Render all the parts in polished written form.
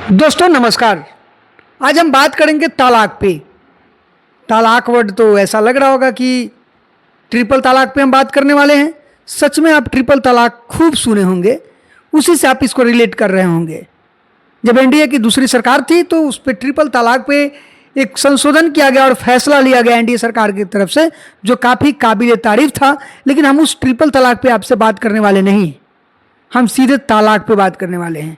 दोस्तों नमस्कार। आज हम बात करेंगे तलाक पे। तलाक वर्ड तो ऐसा लग रहा होगा कि ट्रिपल तलाक पे हम बात करने वाले हैं। सच में आप ट्रिपल तलाक खूब सुने होंगे, उसी से आप इसको रिलेट कर रहे होंगे। जब एनडीए की दूसरी सरकार थी तो उस पर ट्रिपल तलाक पे एक संशोधन किया गया और फैसला लिया गया एनडीए सरकार की तरफ से, जो काफ़ी काबिल तारीफ था। लेकिन हम उस ट्रिपल तलाक पे आपसे बात करने वाले नहीं, हम सीधे तलाक पे बात करने वाले हैं।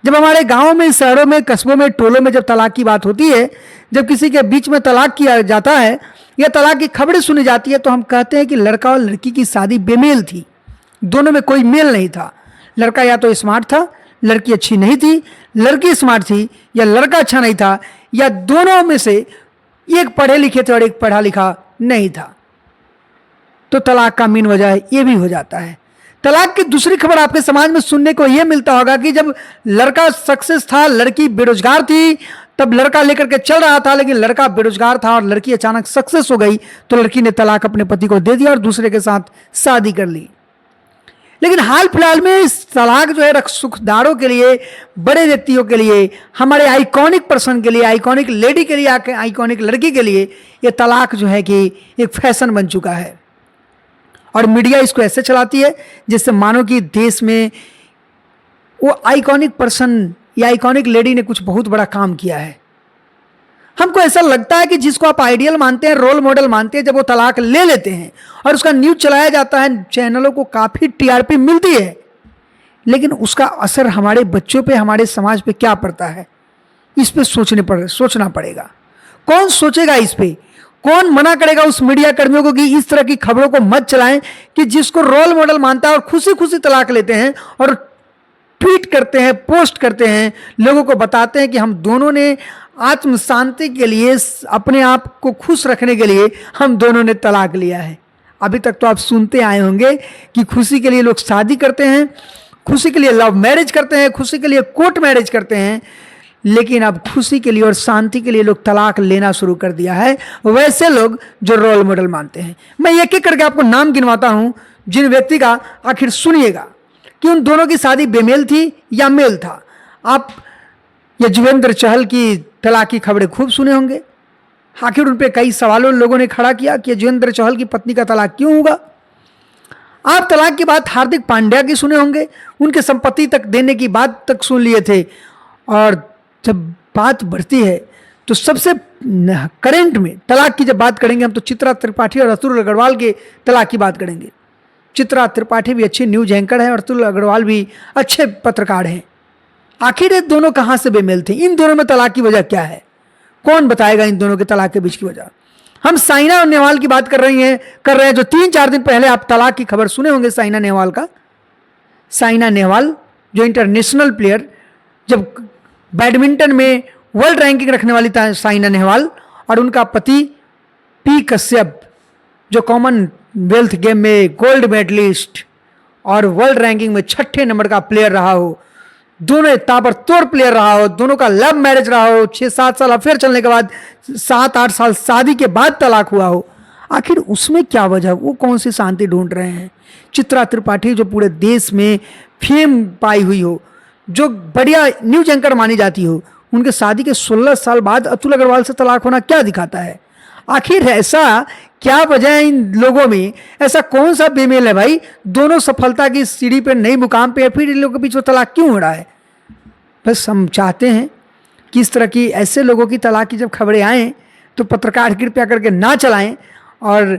जब हमारे गांवों में, शहरों में, कस्बों में, टोलों में जब तलाक की बात होती है, जब किसी के बीच में तलाक किया जाता है या तलाक की खबरें सुनी जाती है, तो हम कहते हैं कि लड़का और लड़की की शादी बेमेल थी, दोनों में कोई मेल नहीं था। लड़का या तो स्मार्ट था, लड़की अच्छी नहीं थी, लड़की स्मार्ट थी या लड़का अच्छा नहीं था, या दोनों में से एक पढ़े लिखे थे और एक पढ़ा लिखा नहीं था। तो तलाक का मेन वजह ये भी हो जाता है। तलाक की दूसरी खबर आपके समाज में सुनने को यह मिलता होगा कि जब लड़का सक्सेस था, लड़की बेरोजगार थी, तब लड़का लेकर के चल रहा था, लेकिन लड़का बेरोजगार था और लड़की अचानक सक्सेस हो गई, तो लड़की ने तलाक अपने पति को दे दिया और दूसरे के साथ शादी कर ली। लेकिन हाल फिलहाल में इस तलाक जो है सुखदारों के लिए, बड़े व्यक्तियों के लिए, हमारे आइकॉनिक पर्सन के लिए, आइकॉनिक लेडी के लिए, आइकॉनिक लड़की के लिए ये तलाक जो है कि एक फैशन बन चुका है। और मीडिया इसको ऐसे चलाती है जिससे मानो कि देश में वो आइकॉनिक पर्सन या आइकॉनिक लेडी ने कुछ बहुत बड़ा काम किया है। हमको ऐसा लगता है कि जिसको आप आइडियल मानते हैं, रोल मॉडल मानते हैं, जब वो तलाक ले लेते हैं और उसका न्यूज चलाया जाता है, चैनलों को काफ़ी टीआरपी मिलती है, लेकिन उसका असर हमारे बच्चों पे, हमारे समाज पे क्या पड़ता है, इस पे सोचना पड़ेगा। कौन सोचेगा इस पे? कौन मना करेगा उस मीडिया कर्मियों को कि इस तरह की खबरों को मत चलाएं, कि जिसको रोल मॉडल मानता है और खुशी खुशी तलाक लेते हैं और ट्वीट करते हैं, पोस्ट करते हैं, लोगों को बताते हैं कि हम दोनों ने आत्म शांति के लिए, अपने आप को खुश रखने के लिए हम दोनों ने तलाक लिया है। अभी तक तो आप सुनते आए होंगे कि खुशी के लिए लोग शादी करते हैं, खुशी के लिए लव मैरिज करते हैं, खुशी के लिए कोर्ट मैरिज करते हैं, लेकिन अब खुशी के लिए और शांति के लिए लोग तलाक लेना शुरू कर दिया है, वैसे लोग जो रोल मॉडल मानते हैं। मैं एक एक करके आपको नाम गिनवाता हूं जिन व्यक्ति का, आखिर सुनिएगा कि उन दोनों की शादी बेमेल थी या मेल था। आप युजवेंद्र चहल की तलाक की खबरें खूब सुने होंगे। आखिर उन पर कई सवालों लोगों ने खड़ा किया कि युजवेंद्र चहल की पत्नी का तलाक क्यों होगा। आप तलाक की बात हार्दिक पांड्या की सुने होंगे, उनके संपत्ति तक देने की बात तक सुन लिए थे। और जब बात बढ़ती है तो सबसे करेंट में तलाक की जब बात करेंगे हम, तो चित्रा त्रिपाठी और अतुल अग्रवाल के तलाक की बात करेंगे। चित्रा त्रिपाठी भी अच्छे न्यूज एंकर हैं और अतुल अग्रवाल भी अच्छे पत्रकार हैं। आखिर ये दोनों कहाँ से बेमेल थे? इन दोनों में तलाक की वजह क्या है? कौन बताएगा इन दोनों के तलाक के बीच की वजह? हम साइना और नेहवाल की बात कर रहे हैं जो 3-4 दिन पहले आप तलाक की खबर सुने होंगे साइना नेहवाल का। साइना नेहवाल जो इंटरनेशनल प्लेयर, जब बैडमिंटन में वर्ल्ड रैंकिंग रखने वाली था साइना नेहवाल, और उनका पति पी कश्यप जो कॉमनवेल्थ गेम में गोल्ड मेडलिस्ट और वर्ल्ड रैंकिंग में 6ठे नंबर का प्लेयर रहा हो, दोनों ताबड़तोड़ प्लेयर रहा हो, दोनों का लव मैरिज रहा हो, 6-7 साल अफेयर चलने के बाद 7-8 साल शादी के बाद तलाक हुआ हो, आखिर उसमें क्या वजह? वो कौन सी शांति ढूंढ रहे हैं? चित्रा त्रिपाठी जो पूरे देश में फेम पाई हुई हो, जो बढ़िया न्यूज एंकर मानी जाती हो, उनके शादी के 16 साल बाद अतुल अग्रवाल से तलाक होना क्या दिखाता है? आखिर ऐसा क्या वजह है इन लोगों में? ऐसा कौन सा बेमेल है भाई? दोनों सफलता की सीढ़ी पर नई मुकाम पे, फिर इन लोगों के बीच में तलाक क्यों हो रहा है? बस हम चाहते हैं कि इस तरह की ऐसे लोगों की तलाक की जब खबरें आएँ तो पत्रकार कृपया करके ना चलाएं और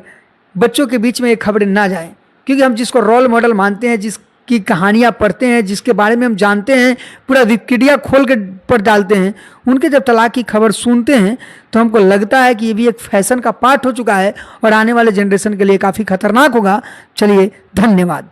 बच्चों के बीच में ये खबरें ना जाएं, क्योंकि हम जिसको रोल मॉडल मानते हैं, जिसकी कहानियाँ पढ़ते हैं, जिसके बारे में हम जानते हैं, पूरा विकिपीडिया खोल के पर डालते हैं, उनके जब तलाक की खबर सुनते हैं तो हमको लगता है कि ये भी एक फैशन का पार्ट हो चुका है और आने वाले जनरेशन के लिए काफ़ी खतरनाक होगा। चलिए, धन्यवाद।